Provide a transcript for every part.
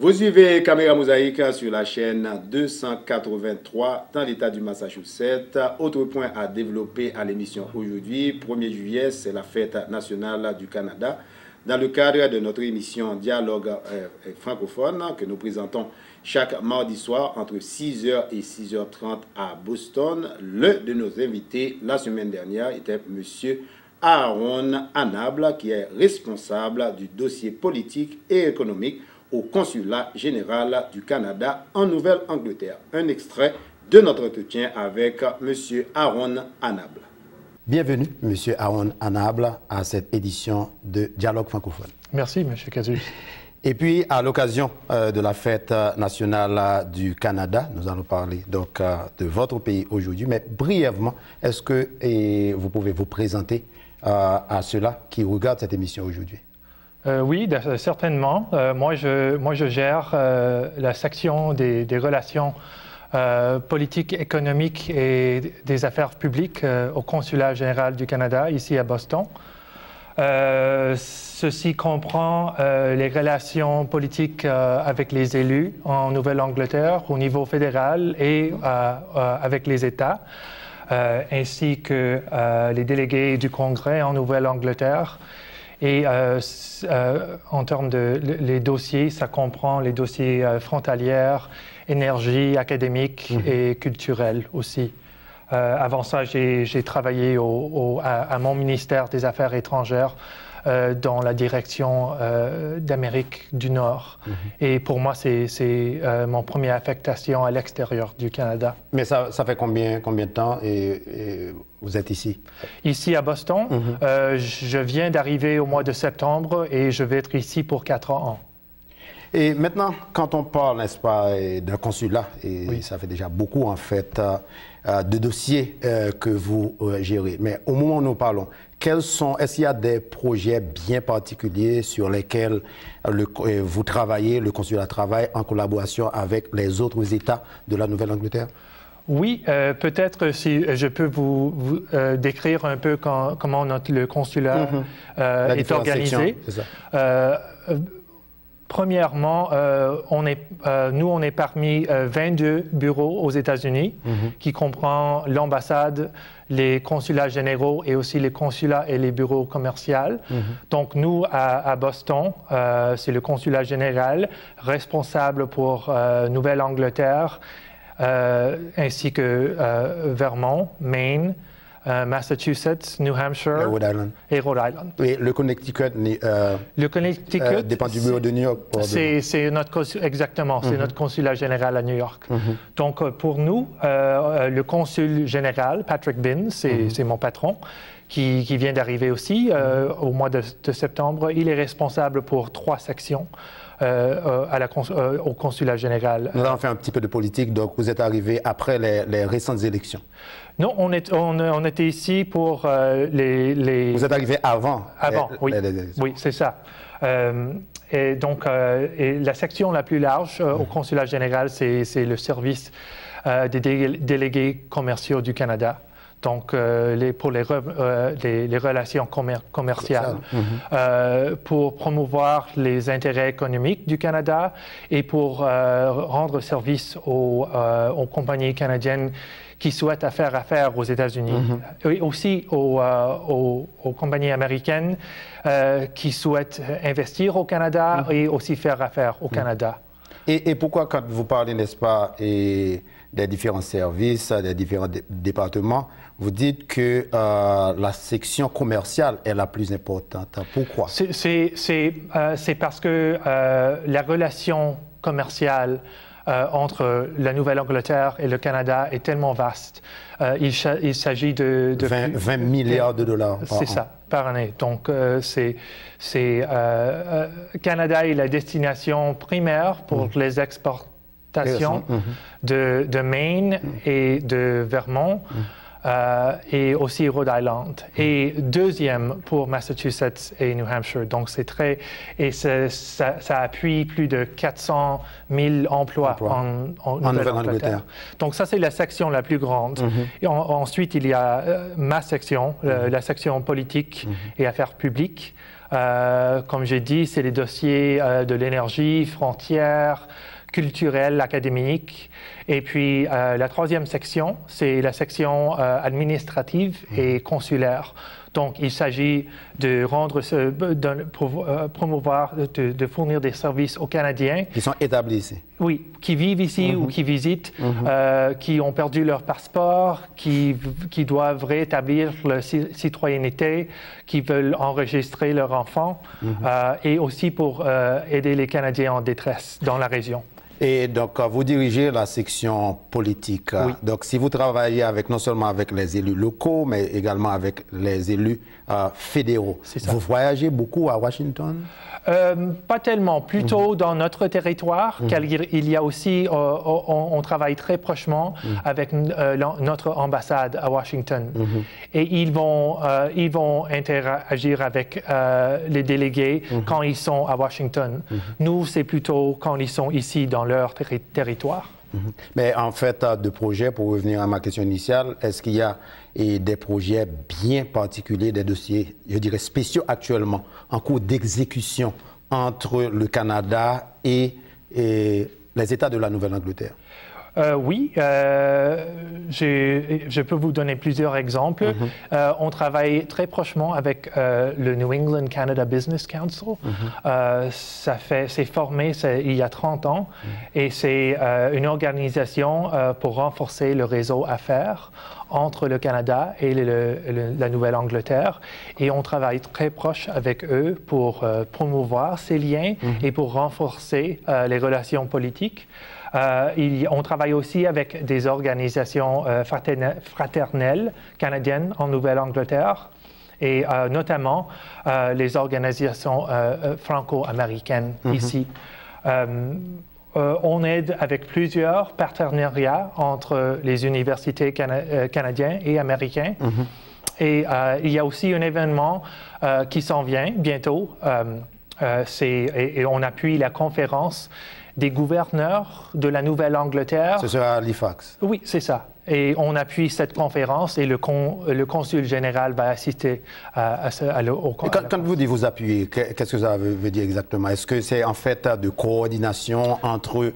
Vous suivez Caméra Mosaïque sur la chaîne 283 dans l'État du Massachusetts. Autre point à développer à l'émission aujourd'hui, 1er juillet, c'est la fête nationale du Canada. Dans le cadre de notre émission Dialogue francophone que nous présentons chaque mardi soir entre 6h et 6h30 à Boston, l'un de nos invités la semaine dernière était M. Aaron Anable, qui est responsable du dossier politique et économique au Consulat général du Canada en Nouvelle-Angleterre. Un extrait de notre entretien avec M. Aaron Anable. Bienvenue, M. Aaron Anable, à cette édition de Dialogue francophone. Merci, M. Cazus. Et puis, à l'occasion de la fête nationale du Canada, nous allons parler donc de votre pays aujourd'hui, mais brièvement, est-ce que vous pouvez vous présenter à ceux-là qui regardent cette émission aujourd'hui? Oui, certainement. Moi, je gère la section des relations politiques, économiques et des affaires publiques au Consulat général du Canada, ici à Boston. Ceci comprend les relations politiques avec les élus en Nouvelle-Angleterre au niveau fédéral et avec les États, ainsi que les délégués du Congrès en Nouvelle-Angleterre. Et en termes de les dossiers, ça comprend les dossiers frontaliers, énergie, académique et culturel aussi. Avant ça, j'ai travaillé à mon ministère des Affaires étrangères dans la direction d'Amérique du Nord. Et pour moi, c'est mon première affectation à l'extérieur du Canada. Mais ça fait combien de temps et vous êtes ici? Ici à Boston, je viens d'arriver au mois de septembre et je vais être ici pour 4 ans. Et maintenant, quand on parle, n'est-ce pas, d'un consulat, et oui, ça fait déjà beaucoup en fait de dossiers que vous gérez, mais au moment où nous parlons, est-ce qu'il y a des projets bien particuliers sur lesquels vous travaillez, le consulat travaille en collaboration avec les autres États de la Nouvelle-Angleterre? Oui, peut-être si je peux vous décrire un peu comment le consulat est organisé. C'est ça. Premièrement, nous, on est parmi 22 bureaux aux États-Unis qui comprend l'ambassade, les consulats généraux et aussi les consulats et les bureaux commerciaux. Donc, nous, à Boston, c'est le consulat général responsable pour Nouvelle-Angleterre, ainsi que Vermont, Maine, Massachusetts, New Hampshire et Rhode Island. Et le Connecticut, dépend du bureau de New York. Exactement, c'est notre consulat général à New York. Donc pour nous, le consul général, Patrick Binns, c'est mon patron, qui vient d'arriver aussi au mois de septembre. Il est responsable pour 3 sections. Au consulat général. Nous allons faire un petit peu de politique. Donc, vous êtes arrivé après les récentes élections? Non, on était ici pour les... Vous êtes arrivé avant? Avant, oui. Oui, c'est ça. Et donc, la section la plus large au consulat général, c'est le service des délégués commerciaux du Canada. Donc, pour les relations commerciales, pour promouvoir les intérêts économiques du Canada et pour rendre service aux compagnies canadiennes qui souhaitent faire affaire aux États-Unis, et aussi aux compagnies américaines qui souhaitent investir au Canada et aussi faire affaire au Canada. Et pourquoi, quand vous parlez, n'est-ce pas, des différents services, des différents départements, vous dites que la section commerciale est la plus importante? Pourquoi? C'est parce que la relation commerciale entre la Nouvelle-Angleterre et le Canada est tellement vaste. Il s'agit de 20 milliards de dollars par an. C'est ça, par année. Donc, Canada est la destination primaire pour les exportations de Maine et de Vermont. Et aussi Rhode Island. Et deuxième pour Massachusetts et New Hampshire. Donc, c'est très... Et ça appuie plus de 400 000 emplois en Nouvelle-Angleterre. Donc, ça, c'est la section la plus grande. Et ensuite, il y a ma section, la section politique et affaires publiques. Comme j'ai dit, c'est les dossiers de l'énergie, frontières, culturelles, académiques. Et puis, la troisième section, c'est la section administrative et consulaire. Donc, il s'agit de promouvoir, de fournir des services aux Canadiens. Qui sont établis ici. Oui, qui vivent ici ou qui visitent, qui ont perdu leur passeport, qui doivent rétablir leur citoyenneté, qui veulent enregistrer leurs enfants, et aussi pour aider les Canadiens en détresse dans la région. Et donc, vous dirigez la section politique. Oui. Donc, si vous travaillez non seulement avec les élus locaux, mais également avec les élus fédéraux, vous voyagez beaucoup à Washington? Pas tellement, plutôt dans notre territoire, car il y a aussi, on travaille très prochement avec notre ambassade à Washington. Et ils vont interagir avec les délégués quand ils sont à Washington. Nous, c'est plutôt quand ils sont ici dans leur territoire. Mais en fait, de projets, pour revenir à ma question initiale, est-ce qu'il y a des projets bien particuliers, des dossiers, je dirais, spéciaux actuellement, en cours d'exécution entre le Canada et les États de la Nouvelle-Angleterre? Oui, je peux vous donner plusieurs exemples. On travaille très prochement avec le New England Canada Business Council. C'est formé il y a 30 ans et c'est une organisation pour renforcer le réseau affaires entre le Canada et la Nouvelle-Angleterre. Et on travaille très proche avec eux pour promouvoir ces liens et pour renforcer les relations politiques. On travaille aussi avec des organisations fraternelles canadiennes en Nouvelle-Angleterre et notamment les organisations franco-américaines ici. On aide avec plusieurs partenariats entre les universités canadiennes et américaines. Et il y a aussi un événement qui s'en vient bientôt. Et on appuie la conférence des gouverneurs de la Nouvelle-Angleterre. Ce sera à Halifax. Oui, c'est ça. Et on appuie cette conférence et le consul général va assister au Quand vous dites vous appuyer, qu'est-ce que ça veut dire exactement? Est-ce que c'est en fait de coordination entre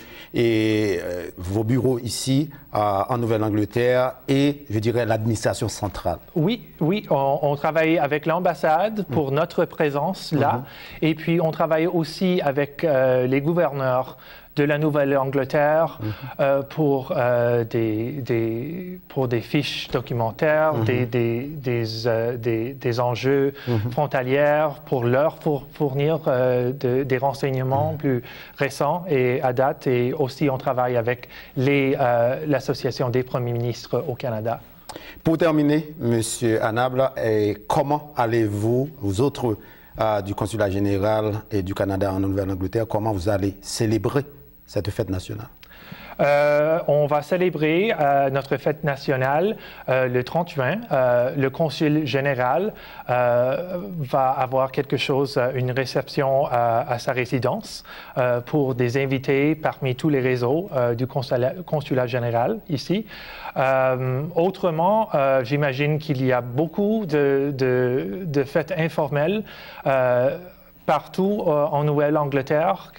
vos bureaux ici en Nouvelle-Angleterre et, je dirais, l'administration centrale? Oui, on travaille avec l'ambassade pour notre présence là. Et puis on travaille aussi avec les gouverneurs de la Nouvelle-Angleterre pour des fiches documentaires, des enjeux frontalières, pour leur fournir des renseignements plus récents et à date. Et aussi, on travaille avec l'Association des premiers ministres au Canada. Pour terminer, M. Anable, comment allez-vous, vous autres du Consulat général et du Canada en Nouvelle-Angleterre, comment vous allez célébrer cette fête nationale? On va célébrer notre fête nationale le 30 juin. Le consul général va avoir une réception à sa résidence pour des invités parmi tous les réseaux du consulat général ici. Autrement, j'imagine qu'il y a beaucoup de fêtes informelles partout en Nouvelle-Angleterre.